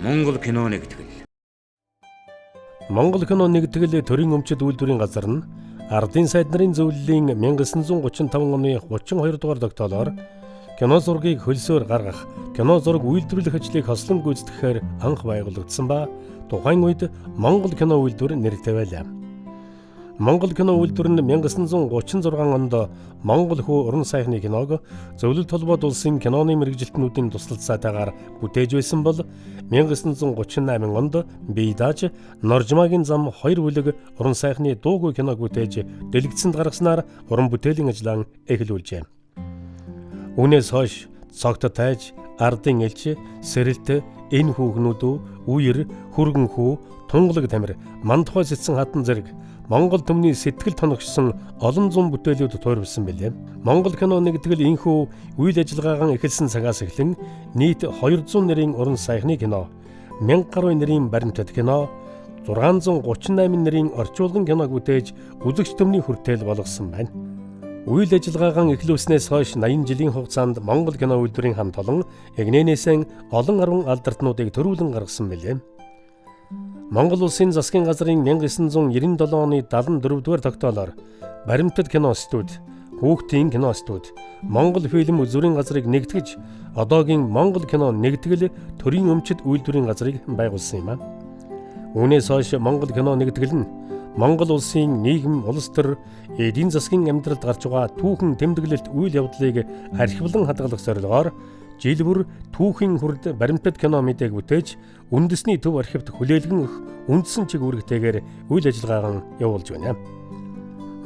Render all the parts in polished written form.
Монгол кино нэгтгэл. Монгол кино нэгтгэл төрийн өмчит үйлдвэрийн газар нь Ардын сайд нарын зөвлөлийн 1935 оны 32 дугаар тогтоолоор кино зургийг хөлсөөр гаргах, кино зураг үйлдвэрлэх ажлыг хослон гүйцэтгэхээр анх байгуулагдсан ба тухайн үед Монгол кино үйлдвэр нэртэй байлаа. Монгол кино үйлдвэр нь 1936 онд Монгол хүү уран сайхны киног зөвлөлт холбоод улсын киноны мэргэжилтнүүдийн тусалцаатайгаар бүтээж байсан бол 1938 онд бие дааж Норжмагийн зам 2 бүлэг уран сайхны дуугүй киног бүтээж дэлгэцэнд гаргаснаар уран бүтээлийн ажлаа эхлүүлжээ. Үүнээс хойш цогт тайж, ардын элч, сэрэлт, энэ хүүхнүүд, үер, хүргэн хүү, тунгалаг тамир, мандухай сэтсэн хатан зэрэг Монгол төмний сэтгэл тоногшсон олон зуун бүтээлүүд туурвсан билээ. Монгол кино нэгтгэл инхүү үйл ажиллагаагаа эхэлсэн цагаас эхлэн нийт 200 нэрийн уран сайхны кино, 1000 гаруй нэрийн баримтат кино, 638 нэрийн орчуулган киног бүтээж үзэгч төмний хүртээл болгосон байна. Үйл ажиллагаагаа эхлүүлснээс хойш 80 жилийн хугацаанд Монгол кино үйлдвэрийн хамт олон эгнэнээсээ олон арван алдартнуудыг төрүүлэн гаргасан билээ. Монгол улсын засгийн газрын 1997 оны 74 дугаар тогтоолоор баримтат кино студи, хүүхдийн кино студи, Монгол фильм үзүүрийн газрыг нэгтгэж одоогийн Монгол кино нэгтгэл төрийн өмчит үйлдвэрийн газрыг байгуулсан юм а. Үүнээс хойш Монгол кино нэгтгэл нь Монгол улсын нийгэм, улс төр, эдийн засгийн амьдралд гарч байгаа түүхэн тэмдэглэлт үйл явдлыг архивлан хадгалах зорилгоор жил бүр түүхийн хүрд баримтат кино мэдээг бүтээж үндэсний төв архивт хүлээлгэн өгөх үндсэн чиг үүрэгтэйгээр үйл ажиллагаагаа явуулж байна.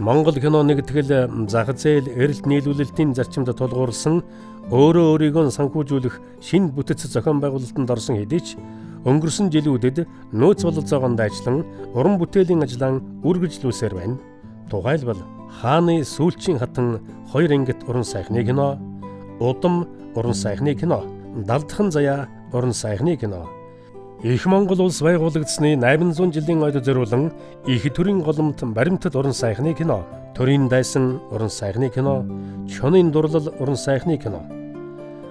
Монгол кино нэгтгэл зах зээл, эрэлт нийлүүлэлтийн зарчимд тулгуурласан өөрөө өөрийгөө санхүүжүүлэх шинэ бүтэц зохион байгуулалтанд орсон хэдий ч өнгөрсөн жилүүдэд нөөц бололцоогонд ажиллан уран бүтээлийн ажлаа үргэлжлүүлсээр байна. Тухайлбал Хааны сүүлчийн хатан 2 ангит уран сайхны кино, Удам уран сайхны кино, Далдхан заяа уран сайхны кино. Их Монгол улс байгуулагдсны 800 жилийн ойд зориулан их төрийн голомт баримтат уран сайхны кино, төрийн дайсан уран сайхны кино, чонын дурлал уран сайхны кино.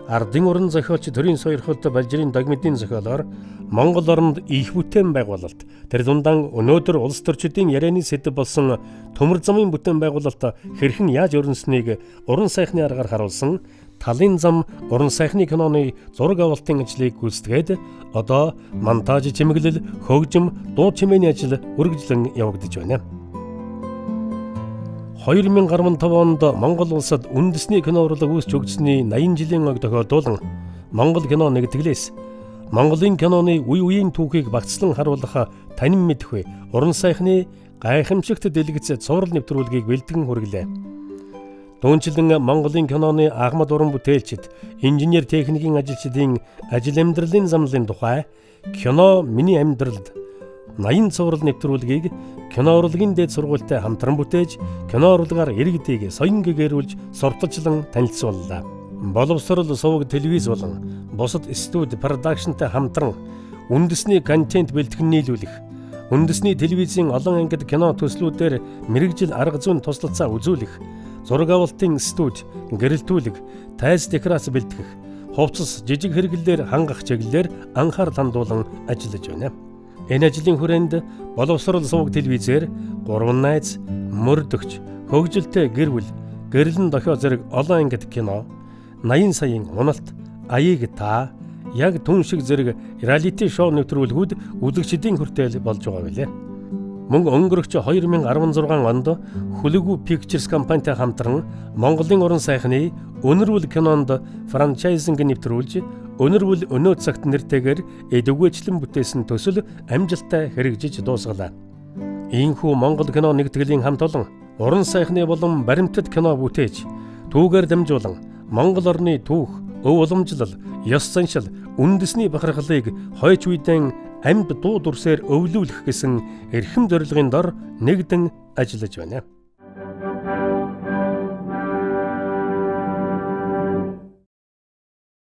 Ардын уран зохиолч төрийн сойрхолт Балжирийн догмидын зохиолоор Монгол оронд их бүтээн байгуулалт, тэр дундаа өнөөдөр улс төрчдийн ярианы сэдэв болсон төмөр замын бүтээн байгуулалт хэрхэн яаж өрнөснийг уран сайхны аргаар харуулсан Талын зам уран сайхны киноны зураг авалтын ажлыг гүйцэтгээд одоо монтаж, чимэглэл, хөгжим, дуу чимээний ажил үргэлжлэн явагдаж байна. 2015 онд Монгол улсад үндэсний кино урлаг үүсч өгдсөний 80 жилийн ог тохиолдуулан Монгол кино нэгтгэлээс Монголын киноны үе үеийн түүхийг багцлан харуулах танин мэдхүй уран сайхны гайхамшигт дэлгэц цуврал нэвтрүүлгийг бэлтгэн хүргэлээ. Түүнчлэн Монголын киноны агмад уран бүтээлчид, инженер техникийн ажилчдын ажил амьдралын замлын тухай кино миний амьдралд 80 цуврал нэвтрүүлгийг кино урлагийн дээд сургуультай хамтран бүтээж кино урлагаар иргэдийг соён гэгэрүүлж сурталчлан танилцууллаа. Боловсрол суваг телевиз болон бусад студи продакшнтай хамтран үндэсний контент бэлтгэн нийлүүлэх, үндэсний телевизийн олон ангид кино төслүүдээр мэргэжил арга зүйн туслалцаа үзүүлэх, зураг авалтын студи, гэрэлтүүлэг, тайз декорац бэлтгэх, хувцас, жижиг хэрэглэлээр хангах чиглэлээр анхаарал хандуулан ажиллаж байна. Энэ ажлын хүрээнд боловсрол суваг телевизээр 3 найз, мөрдөгч, хөгжилтэй гэр бүл, гэрлэн дохио зэрэг олон ангид кино, 80 саяын уналт, аяыг та, яг түн шиг зэрэг реалити шоу нэвтрүүлгүүд үзэгчдийн хүртээл болж байгаа билээ. Мөн өнгөрөгч 2016 онд Хүлэгүү Pictures компанитай хамтран Монголын уран сайхны Өнөрвөл кинонд франчайзинг нэвтрүүлж Өнөрвөл өнөө цагт нэртэйгээр эдүгээчлэн бүтээсэн төсөл амжилттай хэрэгжиж дуусгалаа. Ийхүү Монгол кино нэгтгэлийн хамт олон уран сайхны болон баримтат кино бүтээж түүгээр дамжуулан Монгол орны түүх, өв уламжлал, ёс заншил, үндэсний бахархлыг хойч үедэн амьд дуу дүрсээр өвлүүлэх гэсэн эрхэм зорилгын дор нэгдэн ажиллаж байна.